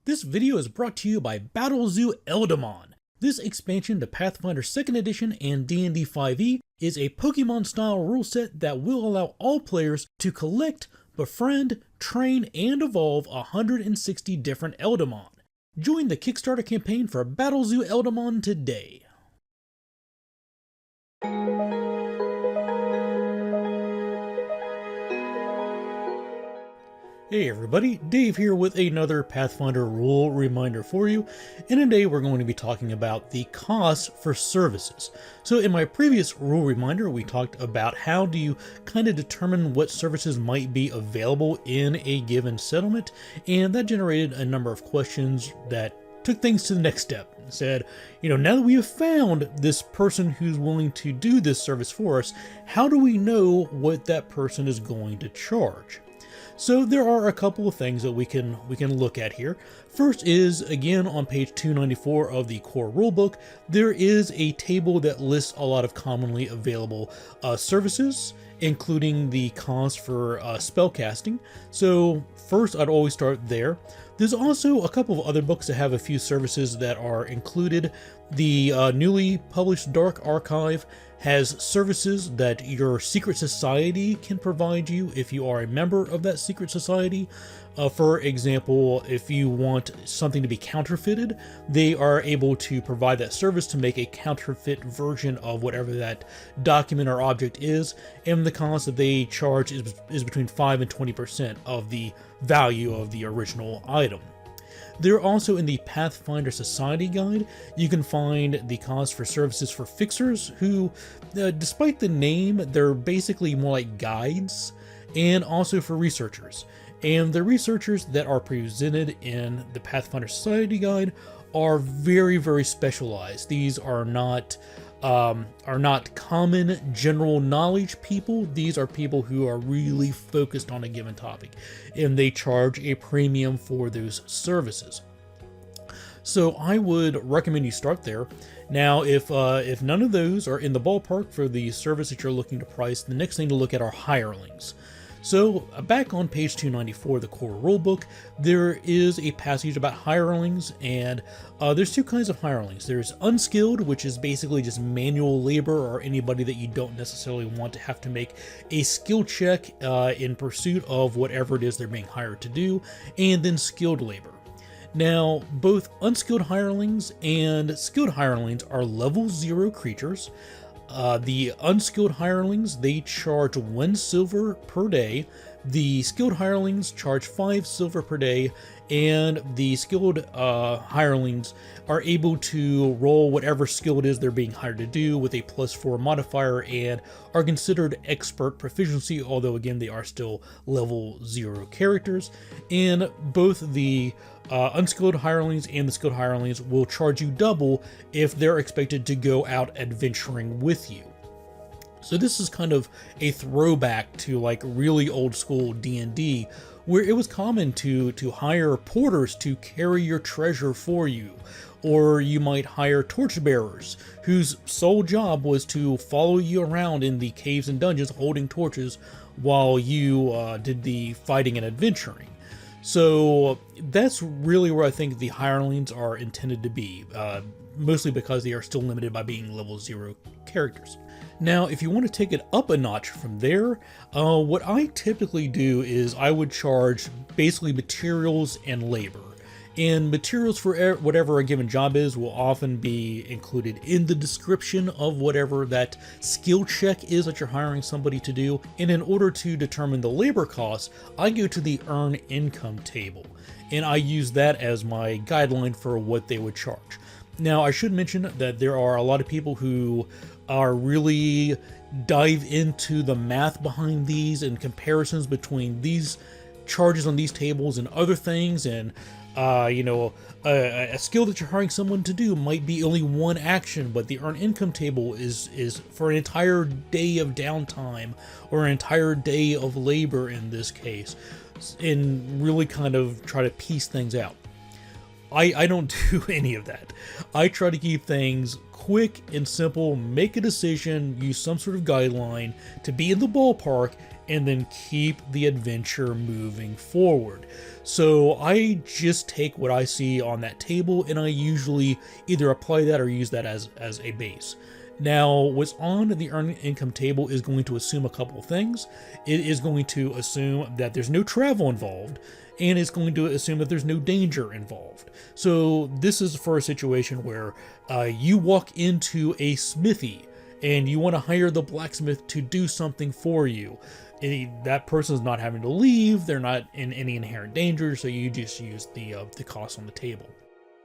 This video is brought to you by Battlezoo Eldamon. This expansion to Pathfinder 2nd Edition and D&D 5e is a Pokemon-style rule set that will allow all players to collect, befriend, train, and evolve 160 different Eldamon. Join the Kickstarter campaign for Battlezoo Eldamon today. Hey everybody, Dave here with another Pathfinder rule reminder for you, and today we're going to be talking about the cost for services. So in my previous rule reminder, we talked about how do you kind of determine what services might be available in a given settlement, and that generated a number of questions that took things to the next step and said, now that we have found this person who's willing to do this service for us, how do we know what that person is going to charge? So there are a couple of things that we can look at here. First is, again, on page 294 of the core rulebook, there is a table that lists a lot of commonly available services, including the cost for spellcasting. So first, I'd always start there. There's also a couple of other books that have a few services that are included. The newly published Dark Archive has services that your secret society can provide you if you are a member of that secret society. For example, if you want something to be counterfeited, they are able to provide that service to make a counterfeit version of whatever that document or object is, and the cost that they charge is between 5 and 20% of the value of the original item. They're also in the Pathfinder Society Guide. You can find the cost for services for fixers who, despite the name, they're basically more like guides, and also for researchers. And the researchers that are presented in the Pathfinder Society Guide are very, very specialized. These are not common general knowledge people. These are people who are really focused on a given topic, and they charge a premium for those services. So I would recommend you start there. Now, if none of those are in the ballpark for the service that you're looking to price, the next thing to look at are hirelings. So back on page 294 of the core rulebook, there is a passage about hirelings, and there's two kinds of hirelings. There's unskilled, which is basically just manual labor, or anybody that you don't necessarily want to have to make a skill check in pursuit of whatever it is they're being hired to do, and then skilled labor. Now, both unskilled hirelings and skilled hirelings are level 0 creatures. The unskilled hirelings, they charge 1 silver per day. The skilled hirelings charge 5 silver per day, and the skilled hirelings are able to roll whatever skill it is they're being hired to do with a +4 modifier and are considered expert proficiency, although again they are still level 0 characters. And both the unskilled hirelings and the skilled hirelings will charge you double if they're expected to go out adventuring with you. So this is kind of a throwback to like really old school D&D, where it was common to hire porters to carry your treasure for you, or you might hire torchbearers whose sole job was to follow you around in the caves and dungeons holding torches while you did the fighting and adventuring. So that's really where I think the hirelings are intended to be, mostly because they are still limited by being level 0 characters. Now, if you want to take it up a notch from there, what I typically do is I would charge basically materials and labor. And materials for whatever a given job is will often be included in the description of whatever that skill check is that you're hiring somebody to do. And in order to determine the labor costs, I go to the earn income table, and I use that as my guideline for what they would charge. Now, I should mention that there are a lot of people who are really dive into the math behind these and comparisons between these charges on these tables and other things, and a skill that you're hiring someone to do might be only one action, but the earn income table is for an entire day of downtime or an entire day of labor in this case, and really kind of try to piece things out. I don't do any of that. I try to keep things quick and simple, make a decision, use some sort of guideline to be in the ballpark, and then keep the adventure moving forward. So I just take what I see on that table, and I usually either apply that or use that as a base. Now, what's on the earn income table is going to assume a couple of things. It is going to assume that there's no travel involved, and it's going to assume that there's no danger involved. So this is for a situation where you walk into a smithy and you want to hire the blacksmith to do something for you. That person's not having to leave, they're not in any inherent danger, so you just use the cost on the table.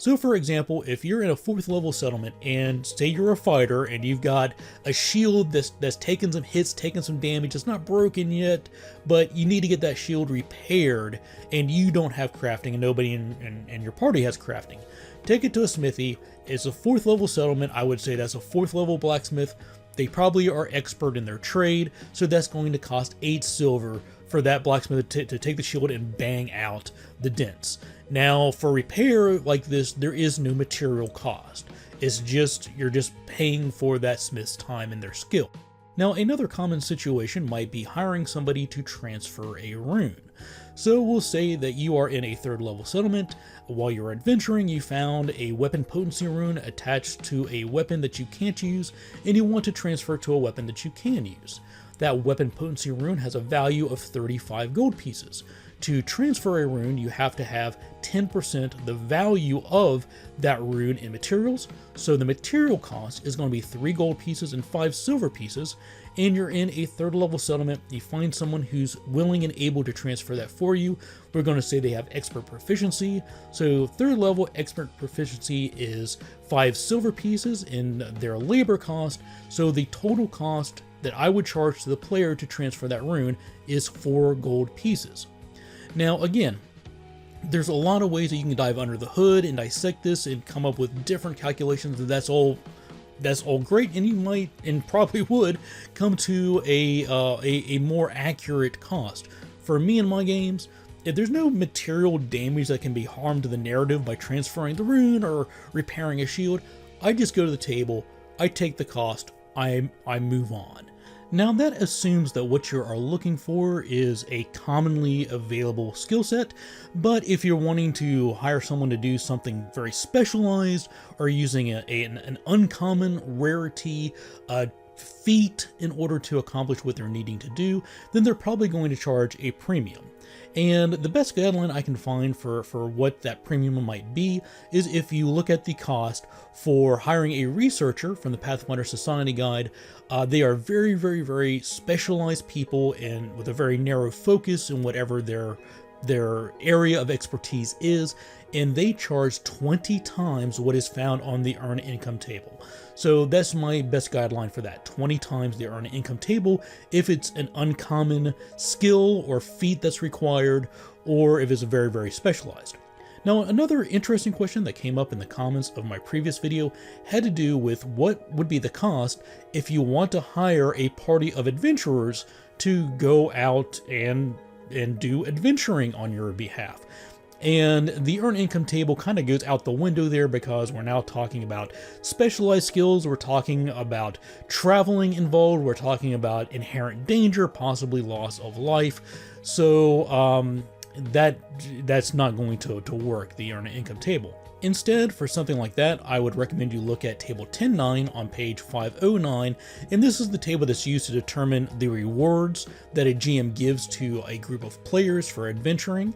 So for example, if you're in a 4th level settlement and say you're a fighter and you've got a shield that's taken some hits, taken some damage, it's not broken yet, but you need to get that shield repaired and you don't have crafting and nobody in your party has crafting, take it to a smithy. It's a 4th level settlement. I would say that's a 4th level blacksmith. They probably are expert in their trade, so that's going to cost 8 silver for that blacksmith to take the shield and bang out the dents. Now, for repair like this, there is no material cost. It's just, you're just paying for that smith's time and their skill. Now, another common situation might be hiring somebody to transfer a rune. So we'll say that you are in a 3rd level settlement. While you're adventuring, you found a weapon potency rune attached to a weapon that you can't use, and you want to transfer to a weapon that you can use. That weapon potency rune has a value of 35 gold pieces. To transfer a rune, you have to have 10% the value of that rune in materials. So the material cost is going to be 3 gold pieces and 5 silver pieces. And you're in a 3rd level settlement. You find someone who's willing and able to transfer that for you. We're going to say they have expert proficiency. So 3rd level expert proficiency is 5 silver pieces in their labor cost. So the total cost that I would charge to the player to transfer that rune is 4 gold pieces. Now again, there's a lot of ways that you can dive under the hood and dissect this and come up with different calculations, and that's all great, and you might and probably would come to a more accurate cost. For me in my games, if there's no material damage that can be harmed to the narrative by transferring the rune or repairing a shield, I just go to the table, I take the cost, I move on. Now that assumes that what you are looking for is a commonly available skill set, but if you're wanting to hire someone to do something very specialized or using an uncommon rarity feat in order to accomplish what they're needing to do, then they're probably going to charge a premium. And the best guideline I can find for what that premium might be is if you look at the cost for hiring a researcher from the Pathfinder Society Guide. They are very, very, very specialized people and with a very narrow focus in whatever their area of expertise is, and they charge 20 times what is found on the earn income table. So that's my best guideline for that, 20 times the earn income table if it's an uncommon skill or feat that's required, or if it's very, very specialized. Now, another interesting question that came up in the comments of my previous video had to do with what would be the cost if you want to hire a party of adventurers to go out and do adventuring on your behalf. And the earn income table kind of goes out the window there because we're now talking about specialized skills, we're talking about traveling involved, we're talking about inherent danger, possibly loss of life. So that's not going to work, the earn income table. Instead, for something like that, I would recommend you look at table 10.9 on page 509, and this is the table that's used to determine the rewards that a GM gives to a group of players for adventuring,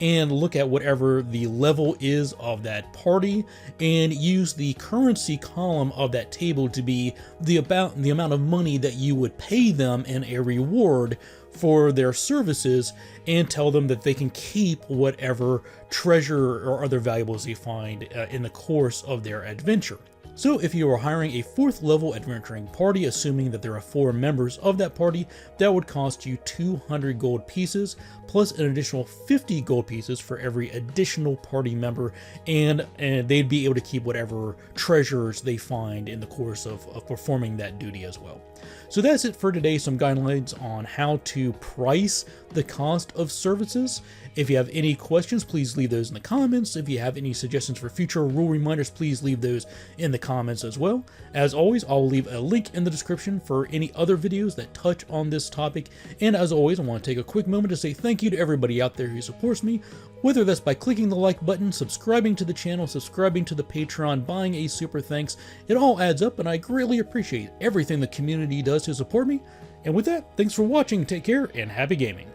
and look at whatever the level is of that party, and use the currency column of that table to be the amount of money that you would pay them in a reward for their services, and tell them that they can keep whatever treasure or other valuables they find in the course of their adventure. So if you are hiring a 4th level adventuring party, assuming that there are 4 members of that party, that would cost you 200 gold pieces, plus an additional 50 gold pieces for every additional party member, and they'd be able to keep whatever treasures they find in the course of performing that duty as well. So that's it for today, some guidelines on how to price the cost of services, If you have any questions, please leave those in the comments. If you have any suggestions for future rule reminders, please leave those in the comments as well. As always, I'll leave a link in the description for any other videos that touch on this topic. And as always, I want to take a quick moment to say thank you to everybody out there who supports me, whether that's by clicking the like button, subscribing to the channel, subscribing to the Patreon, buying a super thanks. It all adds up, and I greatly appreciate everything the community does to support me. And with that, thanks for watching, take care, and happy gaming.